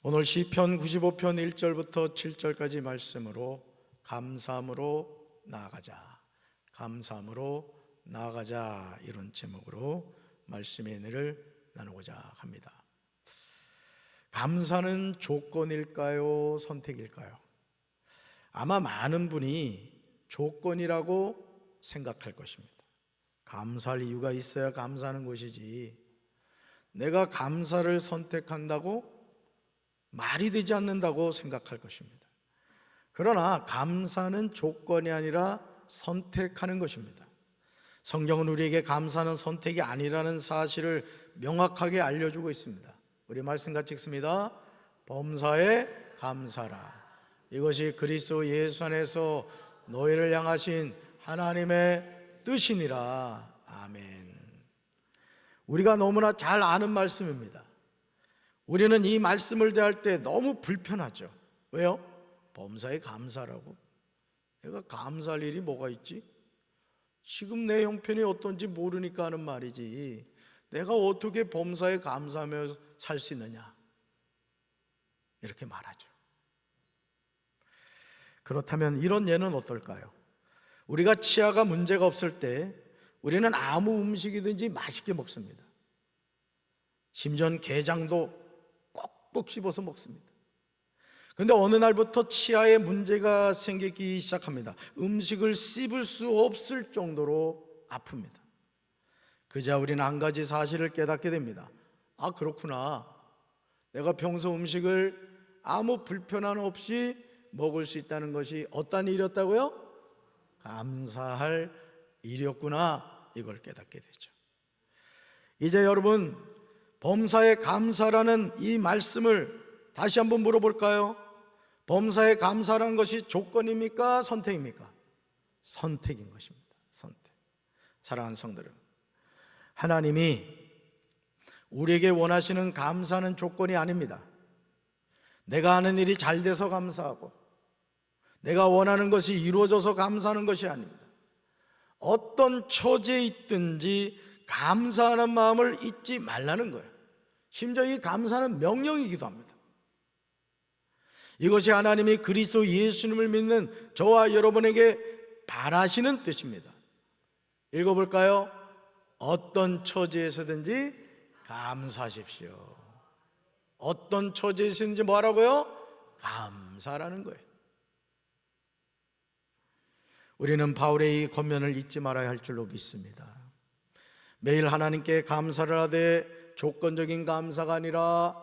오늘 시편 95편 1절부터 7절까지 말씀으로 감사함으로 나아가자 이런 제목으로 말씀의 은혜를 나누고자 합니다. 감사는 조건일까요? 선택일까요? 아마 많은 분이 조건이라고 생각할 것입니다. 감사할 이유가 있어야 감사하는 것이지, 내가 감사를 선택한다고 말이 되지 않는다고 생각할 것입니다. 그러나 감사는 조건이 아니라 선택하는 것입니다. 성경은 우리에게 감사는 선택이 아니라는 사실을 명확하게 알려주고 있습니다. 우리 말씀 같이 읽습니다. 범사에 감사라. 이것이 그리스도 예수 안에서 너희를 향하신 하나님의 뜻이니라. 아멘. 우리가 너무나 잘 아는 말씀입니다. 우리는 이 말씀을 대할 때 너무 불편하죠. 왜요? 범사에 감사라고? 내가 감사할 일이 뭐가 있지? 지금 내 형편이 어떤지 모르니까 하는 말이지, 내가 어떻게 범사에 감사하며 살 수 있느냐, 이렇게 말하죠. 그렇다면 이런 예는 어떨까요? 우리가 치아가 문제가 없을 때 우리는 아무 음식이든지 맛있게 먹습니다. 심지어 게장도 꼭꼭 씹어서 먹습니다. 그런데 어느 날부터 치아에 문제가 생기기 시작합니다. 음식을 씹을 수 없을 정도로 아픕니다. 그자 우리는 한 가지 사실을 깨닫게 됩니다. 아, 그렇구나. 내가 평소 음식을 아무 불편함 없이 먹을 수 있다는 것이 어떤 일이었다고요? 감사할 일이었구나. 이걸 깨닫게 되죠. 이제 여러분, 범사에 감사라는 이 말씀을 다시 한번 물어볼까요? 범사에 감사라는 것이 조건입니까? 선택입니까? 선택인 것입니다. 선택. 사랑하는 성도들, 하나님이 우리에게 원하시는 감사는 조건이 아닙니다. 내가 하는 일이 잘 돼서 감사하고 내가 원하는 것이 이루어져서 감사하는 것이 아닙니다. 어떤 처지에 있든지 감사하는 마음을 잊지 말라는 거예요. 심지어 이 감사는 명령이기도 합니다. 이것이 하나님이 그리스도 예수님을 믿는 저와 여러분에게 바라시는 뜻입니다. 읽어볼까요? 어떤 처지에서든지 감사하십시오. 어떤 처지에서든지 뭐하라고요? 감사라는 거예요. 우리는 바울의 이 권면을 잊지 말아야 할 줄로 믿습니다. 매일 하나님께 감사를 하되 조건적인 감사가 아니라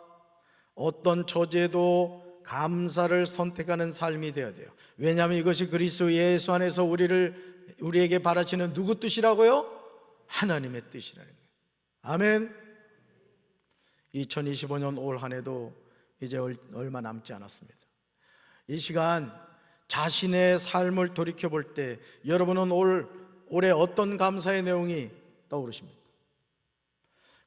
어떤 처지에도 감사를 선택하는 삶이 되어야 돼요. 왜냐하면 이것이 그리스도 예수 안에서 우리에게 바라시는 누구 뜻이라고요? 하나님의 뜻이라는 거예요. 아멘. 2025년 올 한 해도 이제 얼마 남지 않았습니다. 이 시간 자신의 삶을 돌이켜볼 때 여러분은 올해 어떤 감사의 내용이 떠오르십니까?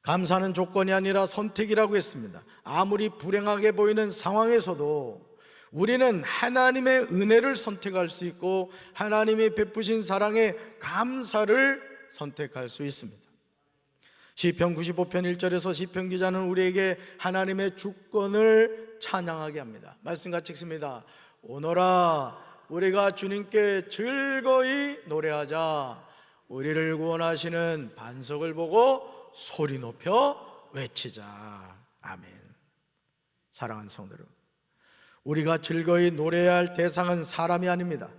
감사는 조건이 아니라 선택이라고 했습니다. 아무리 불행하게 보이는 상황에서도 우리는 하나님의 은혜를 선택할 수 있고 하나님이 베푸신 사랑에 감사를 선택할 수 있습니다. 시편 95편 1절에서 시편 기자는 우리에게 하나님의 주권을 찬양하게 합니다. 말씀 같이 읽습니다. 오너라, 우리가 주님께 즐거이 노래하자. 우리를 구원하시는 반석을 보고 소리 높여 외치자. 아멘. 사랑하는 성도 여러분, 우리가 즐거이 노래해야 할 대상은 사람이 아닙니다.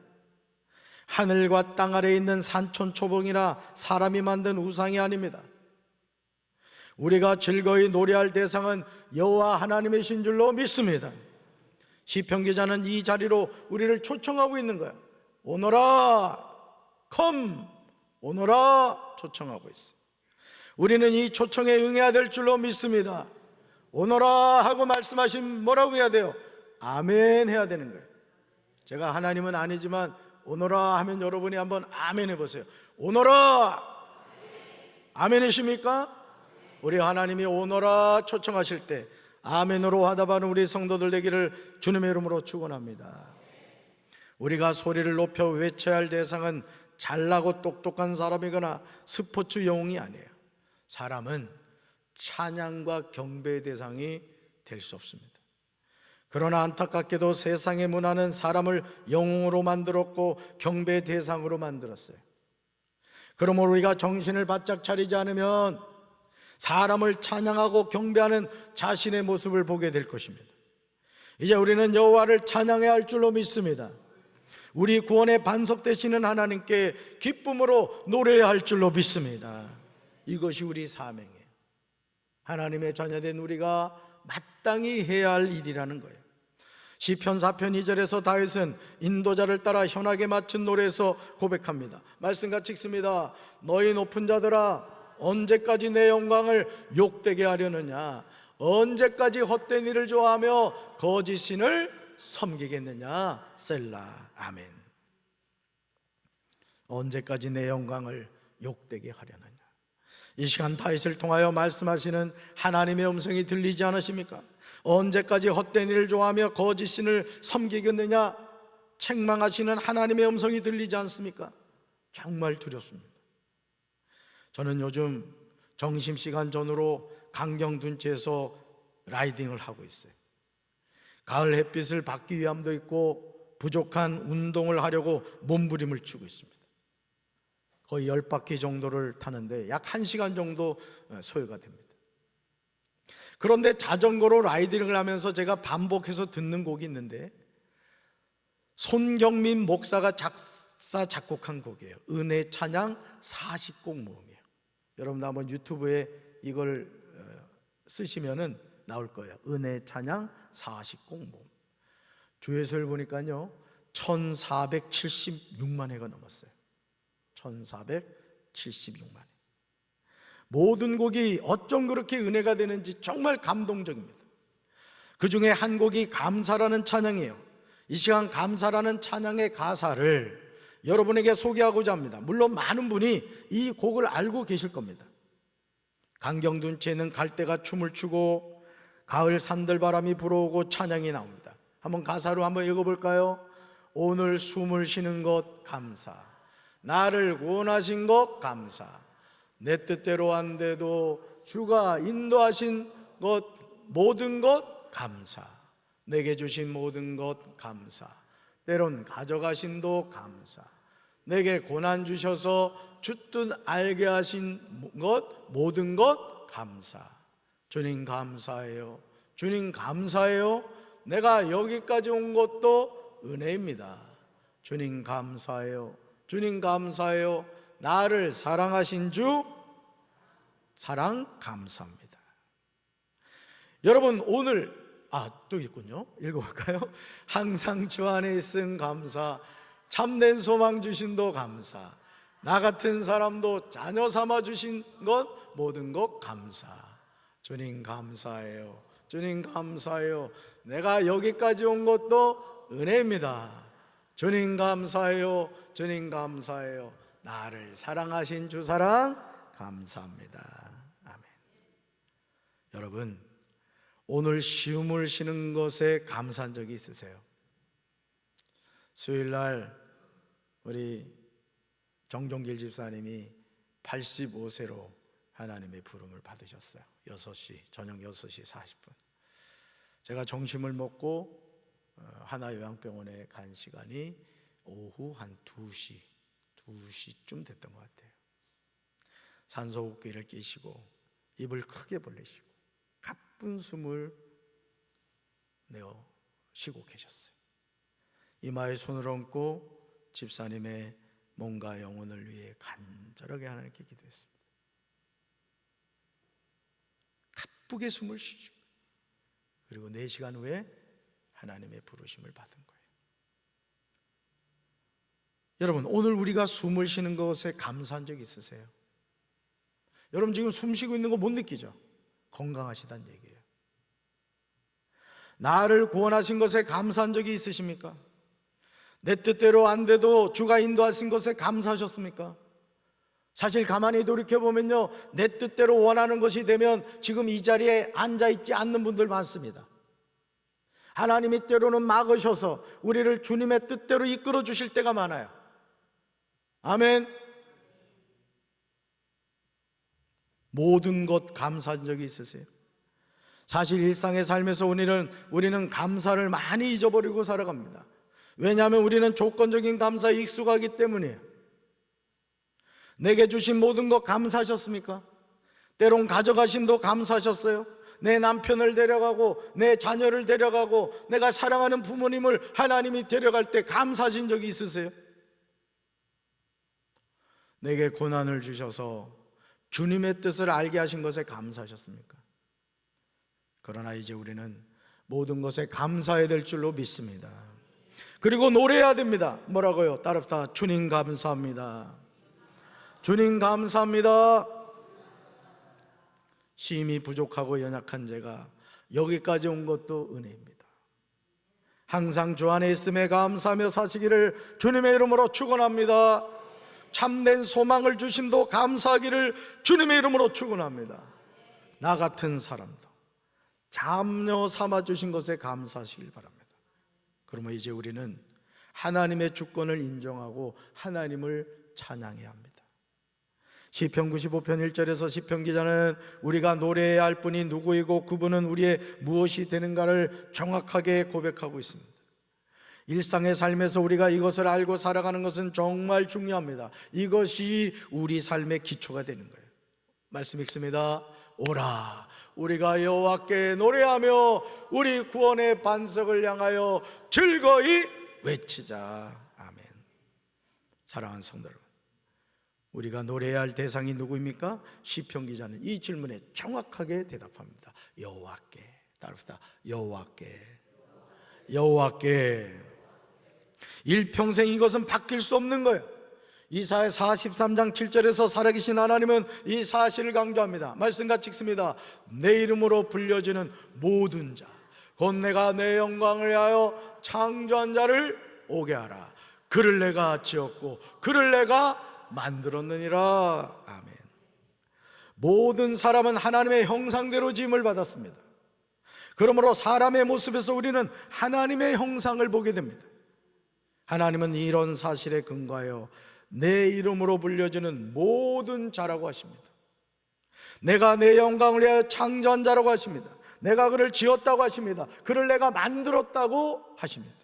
하늘과 땅 아래에 있는 산천초봉이나 사람이 만든 우상이 아닙니다. 우리가 즐거이 노래할 대상은 여호와 하나님이신 줄로 믿습니다. 시편 기자는 이 자리로 우리를 초청하고 있는 거예요. 오너라, 컴, 오너라 초청하고 있어요. 우리는 이 초청에 응해야 될 줄로 믿습니다. 오너라 하고 말씀하시면 뭐라고 해야 돼요? 아멘 해야 되는 거예요. 제가 하나님은 아니지만 오너라 하면 여러분이 한번 아멘 해보세요. 오너라, 아멘이십니까? 우리 하나님이 오너라 초청하실 때 아멘으로 화답하는 우리 성도들 되기를 주님의 이름으로 축원합니다. 우리가 소리를 높여 외쳐야 할 대상은 잘나고 똑똑한 사람이거나 스포츠 영웅이 아니에요. 사람은 찬양과 경배의 대상이 될 수 없습니다. 그러나 안타깝게도 세상의 문화는 사람을 영웅으로 만들었고 경배의 대상으로 만들었어요. 그러므로 우리가 정신을 바짝 차리지 않으면 사람을 찬양하고 경배하는 자신의 모습을 보게 될 것입니다. 이제 우리는 여호와를 찬양해야 할 줄로 믿습니다. 우리 구원의 반석 되시는 하나님께 기쁨으로 노래해야 할 줄로 믿습니다. 이것이 우리 사명이에요. 하나님의 자녀된 우리가 마땅히 해야 할 일이라는 거예요. 시편 4편 2절에서 다윗은 인도자를 따라 현악에 맞춘 노래에서 고백합니다. 말씀같이 읽습니다. 너희 높은 자들아, 언제까지 내 영광을 욕되게 하려느냐? 언제까지 헛된 일을 좋아하며 거짓 신을 섬기겠느냐? 셀라. 아멘. 언제까지 내 영광을 욕되게 하려느냐? 이 시간 다윗을 통하여 말씀하시는 하나님의 음성이 들리지 않으십니까? 언제까지 헛된 일을 좋아하며 거짓 신을 섬기겠느냐? 책망하시는 하나님의 음성이 들리지 않습니까? 정말 두렵습니다. 저는 요즘 점심시간 전후로 강경둔치에서 라이딩을 하고 있어요. 가을 햇빛을 받기 위함도 있고 부족한 운동을 하려고 몸부림을 치고 있습니다. 거의 10바퀴 정도를 타는데 약 1시간 정도 소요가 됩니다. 그런데 자전거로 라이딩을 하면서 제가 반복해서 듣는 곡이 있는데 손경민 목사가 작사 작곡한 곡이에요. 은혜 찬양 40곡 모음이에요. 여러분 한번 유튜브에 이걸 쓰시면은 나올 거예요. 은혜 찬양 40곡 모음. 조회수를 보니까요 1476만 회가 넘었어요. 1476만 회. 모든 곡이 어쩜 그렇게 은혜가 되는지 정말 감동적입니다. 그 중에 한 곡이 감사라는 찬양이에요. 이 시간 감사라는 찬양의 가사를 여러분에게 소개하고자 합니다. 물론 많은 분이 이 곡을 알고 계실 겁니다. 강경둔치에는 갈대가 춤을 추고 가을 산들바람이 불어오고 찬양이 나옵니다. 한번 가사로 한번 읽어볼까요? 오늘 숨을 쉬는 것 감사, 나를 구원하신 것 감사, 내 뜻대로 안 돼도 주가 인도하신 것 모든 것 감사, 내게 주신 모든 것 감사, 때론 가져가신도 감사, 내게 고난 주셔서 주 뜻 알게 하신 것 모든 것 감사. 주님 감사해요. 주님 감사해요. 내가 여기까지 온 것도 은혜입니다. 주님 감사해요. 주님 감사해요. 나를 사랑하신 주 사랑 감사합니다. 여러분 오늘 또 있군요. 읽어볼까요? 항상 주 안에 있음 감사, 참된 소망 주신도 감사, 나 같은 사람도 자녀 삼아 주신 것 모든 것 감사. 주님 감사해요. 주님 감사해요. 내가 여기까지 온 것도 은혜입니다. 주님 감사해요. 주님 감사해요. 나를 사랑하신 주 사랑 감사합니다. 아멘. 여러분 오늘 쉬움을 쉬는 것에 감사한 적이 있으세요? 수요일날 우리 정종길 집사님이 85세로 하나님의 부름을 받으셨어요. 6시, 저녁 6시 40분. 제가 점심을 먹고 하나요양병원에 간 시간이 오후 한 2시쯤 됐던 것 같아요. 산소호흡기를 끼시고 입을 크게 벌리시고 가쁜 숨을 내어 쉬고 계셨어요. 이마에 손을 얹고 집사님의 몸과 영혼을 위해 간절하게 하나님께 기도했습니다. 가쁘게 숨을 쉬시고 그리고 4시간 후에 하나님의 부르심을 받은 거예요. 여러분 오늘 우리가 숨을 쉬는 것에 감사한 적 있으세요? 여러분 지금 숨 쉬고 있는 거 못 느끼죠? 건강하시다는 얘기예요. 나를 구원하신 것에 감사한 적이 있으십니까? 내 뜻대로 안 돼도 주가 인도하신 것에 감사하셨습니까? 사실 가만히 돌이켜보면요 내 뜻대로 원하는 것이 되면 지금 이 자리에 앉아있지 않는 분들 많습니다. 하나님이 때로는 막으셔서 우리를 주님의 뜻대로 이끌어 주실 때가 많아요. 아멘. 모든 것 감사한 적이 있으세요? 사실 일상의 삶에서 우리는 감사를 많이 잊어버리고 살아갑니다. 왜냐하면 우리는 조건적인 감사에 익숙하기 때문이에요. 내게 주신 모든 것 감사하셨습니까? 때론 가져가심도 감사하셨어요? 내 남편을 데려가고 내 자녀를 데려가고 내가 사랑하는 부모님을 하나님이 데려갈 때 감사하신 적이 있으세요? 내게 고난을 주셔서 주님의 뜻을 알게 하신 것에 감사하셨습니까? 그러나 이제 우리는 모든 것에 감사해야 될 줄로 믿습니다. 그리고 노래해야 됩니다. 뭐라고요? 따라합시다. 주님 감사합니다. 주님 감사합니다. 심히 부족하고 연약한 제가 여기까지 온 것도 은혜입니다. 항상 주 안에 있음에 감사하며 사시기를 주님의 이름으로 축원합니다. 참된 소망을 주심도 감사하기를 주님의 이름으로 축원합니다. 나 같은 사람도 잠녀 삼아 주신 것에 감사하시길 바랍니다. 그러면 이제 우리는 하나님의 주권을 인정하고 하나님을 찬양해야 합니다. 시편 95편 1절에서 시편 기자는 우리가 노래해야 할 분이 누구이고 그분은 우리의 무엇이 되는가를 정확하게 고백하고 있습니다. 일상의 삶에서 우리가 이것을 알고 살아가는 것은 정말 중요합니다. 이것이 우리 삶의 기초가 되는 거예요. 말씀 읽습니다. 오라 우리가 여호와께 노래하며 우리 구원의 반석을 향하여 즐거이 외치자. 아멘. 사랑하는 성도 여러분, 우리가 노래해야 할 대상이 누구입니까? 시편 기자는 이 질문에 정확하게 대답합니다. 여호와께. 따라합시다. 여호와께. 여호와께. 일평생 이것은 바뀔 수 없는 거예요. 이사야 43장 7절에서 살아계신 하나님은 이 사실을 강조합니다. 말씀 같이 읽습니다. 내 이름으로 불려지는 모든 자 곧 내가 내 영광을 위하여 창조한 자를 오게 하라. 그를 내가 지었고 그를 내가 만들었느니라. 아멘. 모든 사람은 하나님의 형상대로 지음을 받았습니다. 그러므로 사람의 모습에서 우리는 하나님의 형상을 보게 됩니다. 하나님은 이런 사실에 근거하여 내 이름으로 불려지는 모든 자라고 하십니다. 내가 내 영광을 위하여 창조한 자라고 하십니다. 내가 그를 지었다고 하십니다. 그를 내가 만들었다고 하십니다.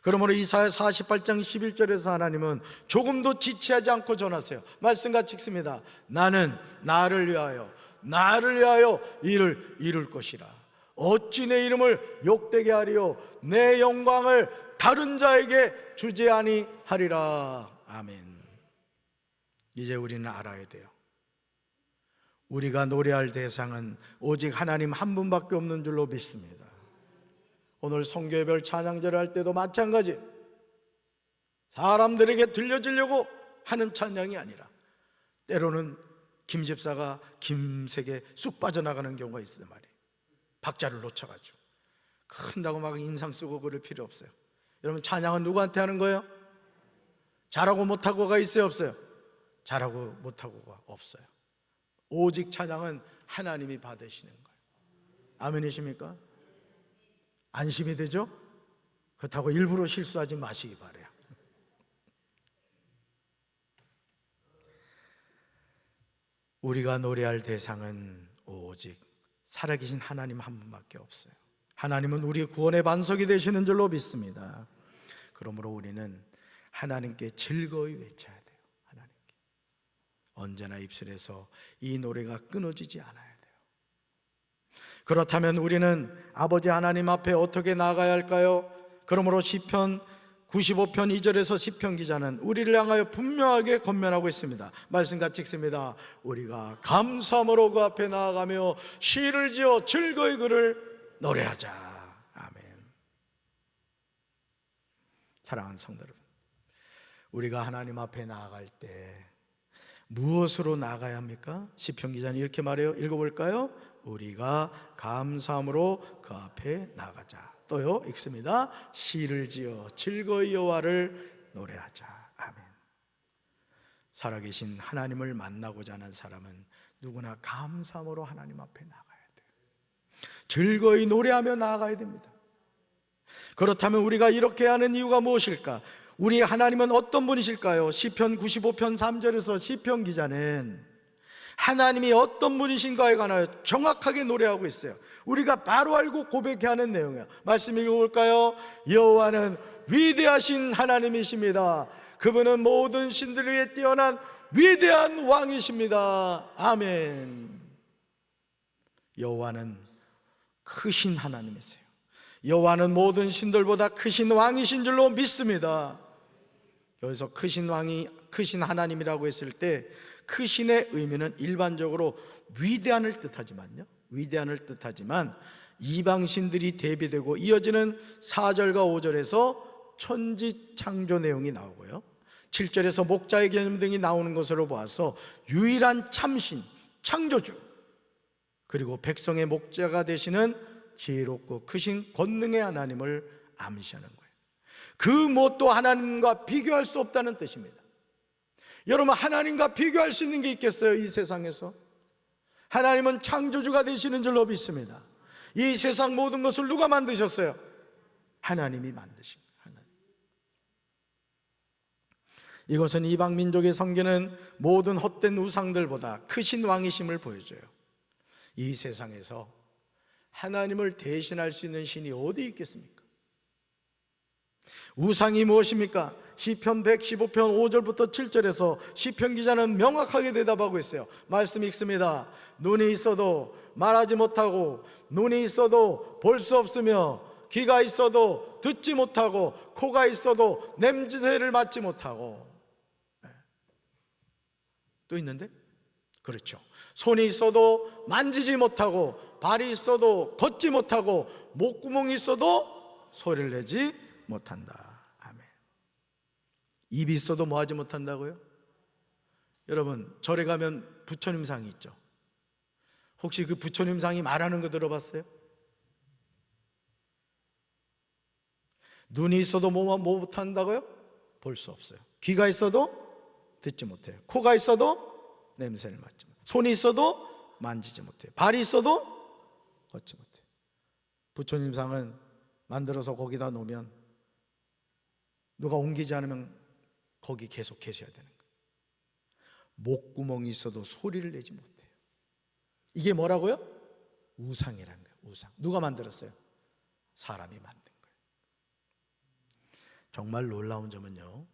그러므로 이사야 48장 11절에서 하나님은 조금도 지체하지 않고 전하세요. 말씀같이 읽습니다. 나는 나를 위하여 일을 이룰 것이라. 어찌 내 이름을 욕되게 하리요 내 영광을 다른 자에게 주지 아니하리라. 아멘. 이제 우리는 알아야 돼요. 우리가 노래할 대상은 오직 하나님 한 분밖에 없는 줄로 믿습니다. 오늘 성교회별 찬양제를 할 때도 마찬가지, 사람들에게 들려주려고 하는 찬양이 아니라 때로는 김 집사가 김색에 쑥 빠져나가는 경우가 있단 말이에요. 박자를 놓쳐가지고 큰다고 막 인상 쓰고 그럴 필요 없어요. 여러분, 찬양은 누구한테 하는 거예요? 잘하고 못하고가 있어요, 없어요? 잘하고 못하고가 없어요. 오직 찬양은 하나님이 받으시는 거예요. 아멘이십니까? 안심이 되죠? 그렇다고 일부러 실수하지 마시기 바라요. 우리가 노래할 대상은 오직 살아계신 하나님 한 분밖에 없어요. 하나님은 우리 구원의 반석이 되시는 줄로 믿습니다. 그러므로 우리는 하나님께 즐거이 외쳐야 돼요. 하나님께 언제나 입술에서 이 노래가 끊어지지 않아야 돼요. 그렇다면 우리는 아버지 하나님 앞에 어떻게 나아가야 할까요? 그러므로 시편 95편 2절에서 시편 기자는 우리를 향하여 분명하게 권면하고 있습니다. 말씀같이 읽습니다. 우리가 감사함으로 그 앞에 나아가며 시를 지어 즐거이 그를 노래하자. 아멘. 사랑하는 성도 여러분, 우리가 하나님 앞에 나아갈 때 무엇으로 나아가야 합니까? 시편 기자는 이렇게 말해요. 읽어볼까요? 우리가 감사함으로 그 앞에 나가자. 또요, 읽습니다. 시를 지어 즐거이 여호와를 노래하자. 아멘. 살아계신 하나님을 만나고자 하는 사람은 누구나 감사함으로 하나님 앞에 나가야 돼요. 즐거이 노래하며 나아가야 됩니다. 그렇다면 우리가 이렇게 하는 이유가 무엇일까? 우리 하나님은 어떤 분이실까요? 시편 95편 3절에서 시편 기자는 하나님이 어떤 분이신가에 관하여 정확하게 노래하고 있어요. 우리가 바로 알고 고백해야 하는 내용이에요. 말씀 읽어볼까요? 여호와는 위대하신 하나님이십니다. 그분은 모든 신들 위에 뛰어난 위대한 왕이십니다. 아멘. 여호와는 크신 하나님이세요. 여호와는 모든 신들보다 크신 왕이신 줄로 믿습니다. 여기서 크신 왕이, 크신 하나님이라고 했을 때 크신의 의미는 일반적으로 위대한을 뜻하지만요, 위대한을 뜻하지만 이방신들이 대비되고 이어지는 4절과 5절에서 천지 창조 내용이 나오고요, 7절에서 목자의 개념 등이 나오는 것으로 보아서 유일한 참신, 창조주, 그리고 백성의 목자가 되시는 지혜롭고 크신 권능의 하나님을 암시하는 거예요. 그 무엇도 하나님과 비교할 수 없다는 뜻입니다. 여러분, 하나님과 비교할 수 있는 게 있겠어요? 이 세상에서 하나님은 창조주가 되시는 줄로 믿습니다. 이 세상 모든 것을 누가 만드셨어요? 하나님이 만드신 거예요. 하나님. 이것은 이방 민족의 섬기는 모든 헛된 우상들보다 크신 왕이심을 보여줘요. 이 세상에서 하나님을 대신할 수 있는 신이 어디 있겠습니까? 우상이 무엇입니까? 시편 115편 5절부터 7절에서 시편 기자는 명확하게 대답하고 있어요. 말씀 읽습니다. 눈이 있어도 말하지 못하고, 눈이 있어도 볼 수 없으며, 귀가 있어도 듣지 못하고, 코가 있어도 냄새를 맡지 못하고. 또 있는데? 그렇죠. 손이 있어도 만지지 못하고, 발이 있어도 걷지 못하고, 목구멍이 있어도 소리를 내지 못한다. 아멘. 입이 있어도 뭐 하지 못한다고요? 여러분, 절에 가면 부처님 상이 있죠. 혹시 그 부처님 상이 말하는 거 들어봤어요? 눈이 있어도 뭐 못한다고요? 볼 수 없어요. 귀가 있어도 듣지 못해요. 코가 있어도 냄새를 맡지 못해요. 손이 있어도 만지지 못해요. 발이 있어도 걷지 못해요. 부처님 상은 만들어서 거기다 놓으면 누가 옮기지 않으면 거기 계속 계셔야 되는 거예요. 목구멍이 있어도 소리를 내지 못해요. 이게 뭐라고요? 우상이라는 거예요. 우상. 누가 만들었어요? 사람이 만든 거예요. 정말 놀라운 점은요,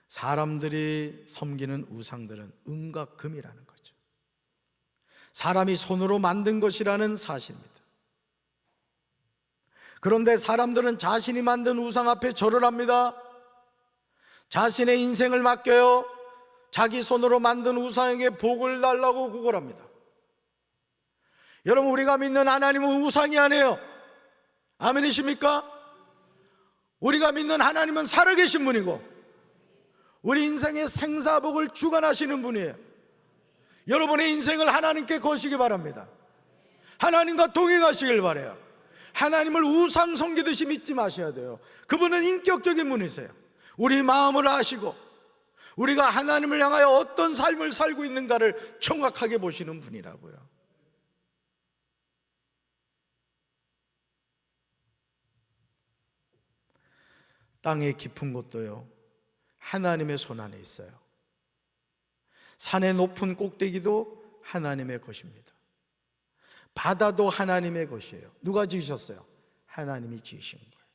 사람들이 섬기는 우상들은 은과 금이라는 거죠. 사람이 손으로 만든 것이라는 사실입니다. 그런데 사람들은 자신이 만든 우상 앞에 절을 합니다. 자신의 인생을 맡겨요. 자기 손으로 만든 우상에게 복을 달라고 구걸합니다. 여러분, 우리가 믿는 하나님은 우상이 아니에요. 아멘이십니까? 우리가 믿는 하나님은 살아계신 분이고, 우리 인생의 생사복을 주관하시는 분이에요. 여러분의 인생을 하나님께 거시기 바랍니다. 하나님과 동행하시길 바라요. 하나님을 우상 섬기듯이 믿지 마셔야 돼요. 그분은 인격적인 분이세요. 우리 마음을 아시고 우리가 하나님을 향하여 어떤 삶을 살고 있는가를 정확하게 보시는 분이라고요. 땅의 깊은 곳도요, 하나님의 손 안에 있어요. 산의 높은 꼭대기도 하나님의 것입니다. 바다도 하나님의 것이에요. 누가 지으셨어요? 하나님이 지으신 거예요.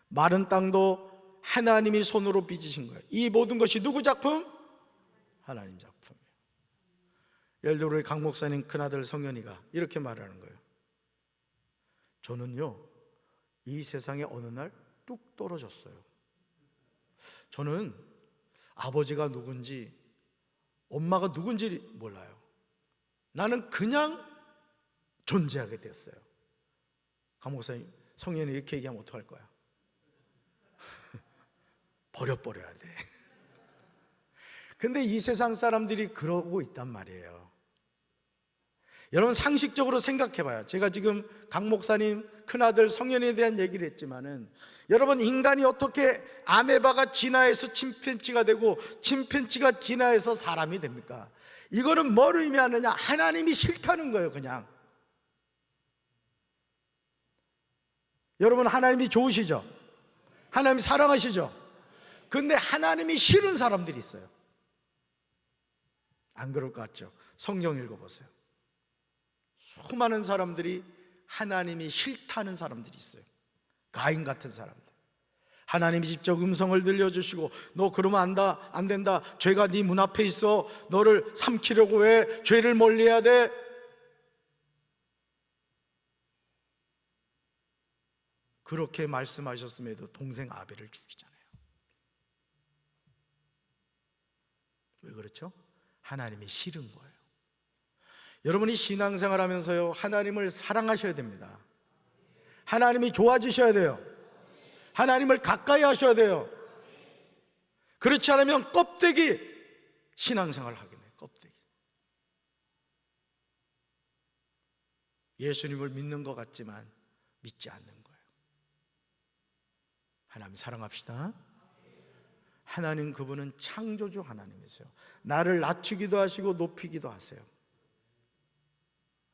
마른 땅도 하나님이 손으로 빚으신 거예요. 이 모든 것이 누구 작품? 하나님 작품이에요. 예를 들어 우리 강 목사님 큰아들 성현이가 이렇게 말하는 거예요. 저는요, 이 세상에 어느 날 뚝 떨어졌어요. 저는 아버지가 누군지 엄마가 누군지 몰라요. 나는 그냥 존재하게 되었어요. 강 목사님, 성현이 이렇게 얘기하면 어떡할 거야? 버려야 돼. 근데 이 세상 사람들이 그러고 있단 말이에요. 여러분, 상식적으로 생각해봐요. 제가 지금 강 목사님 큰아들 성현이에 대한 얘기를 했지만은, 여러분, 인간이 어떻게 아메바가 진화해서 침팬지가 되고 침팬지가 진화해서 사람이 됩니까? 이거는 뭘 의미하느냐? 하나님이 싫다는 거예요. 그냥. 여러분, 하나님이 좋으시죠? 하나님이 사랑하시죠? 근데 하나님이 싫은 사람들이 있어요. 안 그럴 것 같죠? 성경 읽어보세요. 수많은 사람들이 하나님이 싫다는 사람들이 있어요. 가인 같은 사람들. 하나님이 직접 음성을 들려주시고 너 그러면 안 된다. 죄가 네 문 앞에 있어. 너를 삼키려고 왜 죄를 멀리해야 돼? 그렇게 말씀하셨음에도 동생 아벨을 죽이잖아요. 왜 그렇죠? 하나님이 싫은 거예요. 여러분이 신앙생활 하면서요, 하나님을 사랑하셔야 됩니다. 하나님이 좋아지셔야 돼요. 하나님을 가까이 하셔야 돼요. 그렇지 않으면 껍데기 신앙생활을 하게 돼요. 껍데기. 예수님을 믿는 것 같지만 믿지 않는 거예요. 하나님 사랑합시다. 하나님 그분은 창조주 하나님이세요. 나를 낮추기도 하시고 높이기도 하세요.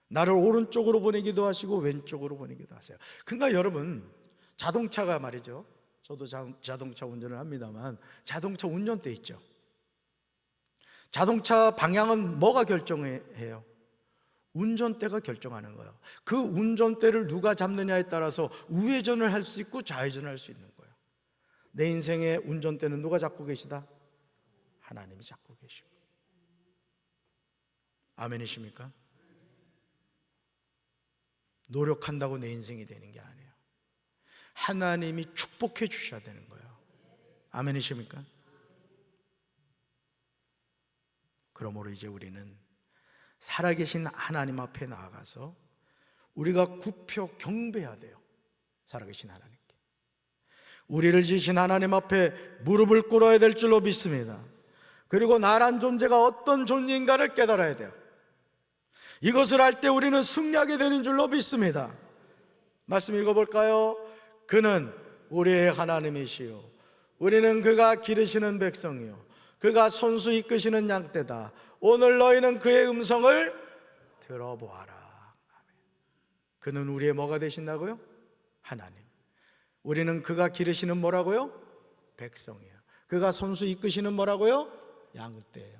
나를 오른쪽으로 보내기도 하시고 왼쪽으로 보내기도 하세요. 그러니까 여러분, 자동차가 말이죠, 저도 자동차 운전을 합니다만 자동차 운전대 있죠. 자동차 방향은 뭐가 결정해요? 운전대가 결정하는 거예요. 그 운전대를 누가 잡느냐에 따라서 우회전을 할 수 있고 좌회전을 할 수 있는 거예요. 내 인생의 운전대는 누가 잡고 계시다? 하나님이 잡고 계시고. 아멘이십니까? 노력한다고 내 인생이 되는 게 아니에요. 하나님이 축복해 주셔야 되는 거예요. 아멘이십니까? 그러므로 이제 우리는 살아계신 하나님 앞에 나아가서 우리가 굽혀 경배해야 돼요. 살아계신 하나님께. 우리를 지으신 하나님 앞에 무릎을 꿇어야 될 줄로 믿습니다. 그리고 나란 존재가 어떤 존재인가를 깨달아야 돼요. 이것을 할 때 우리는 승리하게 되는 줄로 믿습니다. 말씀 읽어볼까요? 그는 우리의 하나님이시요 우리는 그가 기르시는 백성이요 그가 손수 이끄시는 양떼다. 오늘 너희는 그의 음성을 들어보아라. 그는 우리의 뭐가 되신다고요? 하나님. 우리는 그가 기르시는 뭐라고요? 백성이에요. 그가 손수 이끄시는 뭐라고요? 양떼예요.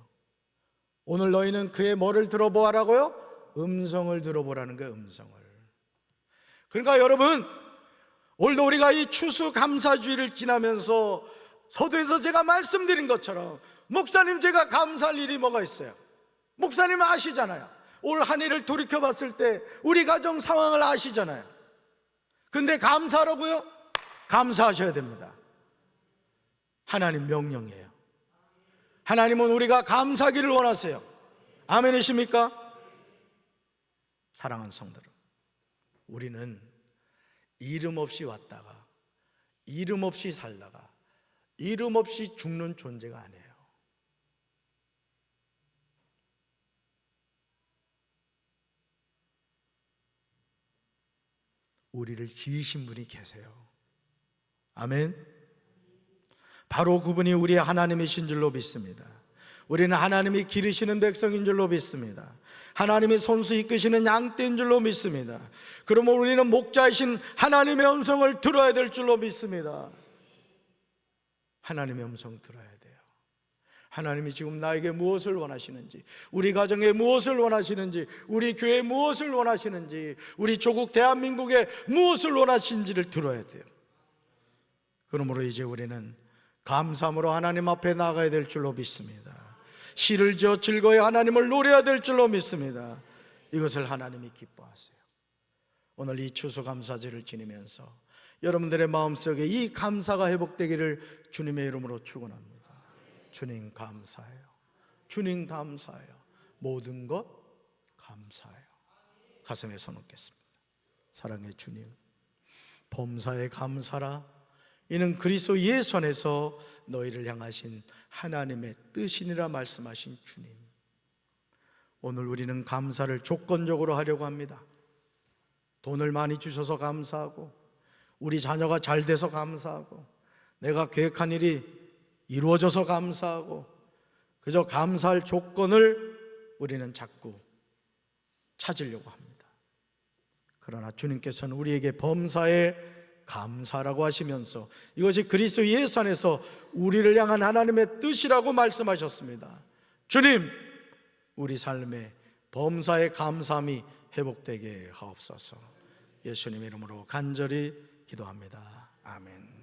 오늘 너희는 그의 뭐를 들어보아라고요? 음성을 들어보라는 거예요. 음성을. 그러니까 여러분, 오늘도 우리가 이 추수감사주의를 지나면서 서두에서 제가 말씀드린 것처럼 목사님, 제가 감사할 일이 뭐가 있어요? 목사님 아시잖아요. 올 한 해를 돌이켜봤을 때 우리 가정 상황을 아시잖아요. 근데 감사하라고요? 감사하셔야 됩니다. 하나님 명령이에요. 하나님은 우리가 감사하기를 원하세요. 아멘이십니까? 사랑하는 성도들, 우리는 이름 없이 왔다가 이름 없이 살다가 이름 없이 죽는 존재가 아니에요. 우리를 지으신 분이 계세요. 아멘. 바로 그분이 우리의 하나님이신 줄로 믿습니다. 우리는 하나님이 기르시는 백성인 줄로 믿습니다. 하나님이 손수 이끄시는 양떼인 줄로 믿습니다. 그러면 우리는 목자이신 하나님의 음성을 들어야 될 줄로 믿습니다. 하나님의 음성 들어야 돼요. 하나님이 지금 나에게 무엇을 원하시는지, 우리 가정에 무엇을 원하시는지, 우리 교회에 무엇을 원하시는지, 우리 조국 대한민국에 무엇을 원하시는지를 들어야 돼요. 그러므로 이제 우리는 감사함으로 하나님 앞에 나가야 될 줄로 믿습니다. 시를 지어 즐거이 하나님을 노래해야 될 줄로 믿습니다. 이것을 하나님이 기뻐하세요. 오늘 이 추수감사절을 지내면서 여러분들의 마음속에 이 감사가 회복되기를 주님의 이름으로 축원합니다. 주님 감사해요. 주님 감사해요. 모든 것 감사해요. 가슴에 손 얹겠습니다. 사랑의 주님, 범사에 감사라. 이는 그리스도 예수 안에서 너희를 향하신 하나님의 뜻이니라 말씀하신 주님, 오늘 우리는 감사를 조건적으로 하려고 합니다. 돈을 많이 주셔서 감사하고, 우리 자녀가 잘 돼서 감사하고, 내가 계획한 일이 이루어져서 감사하고, 그저 감사할 조건을 우리는 자꾸 찾으려고 합니다. 그러나 주님께서는 우리에게 범사에 감사라고 하시면서 이것이 그리스도 예수 안에서 우리를 향한 하나님의 뜻이라고 말씀하셨습니다. 주님, 우리 삶에 범사의 감사함이 회복되게 하옵소서. 예수님의 이름으로 간절히 기도합니다. 아멘.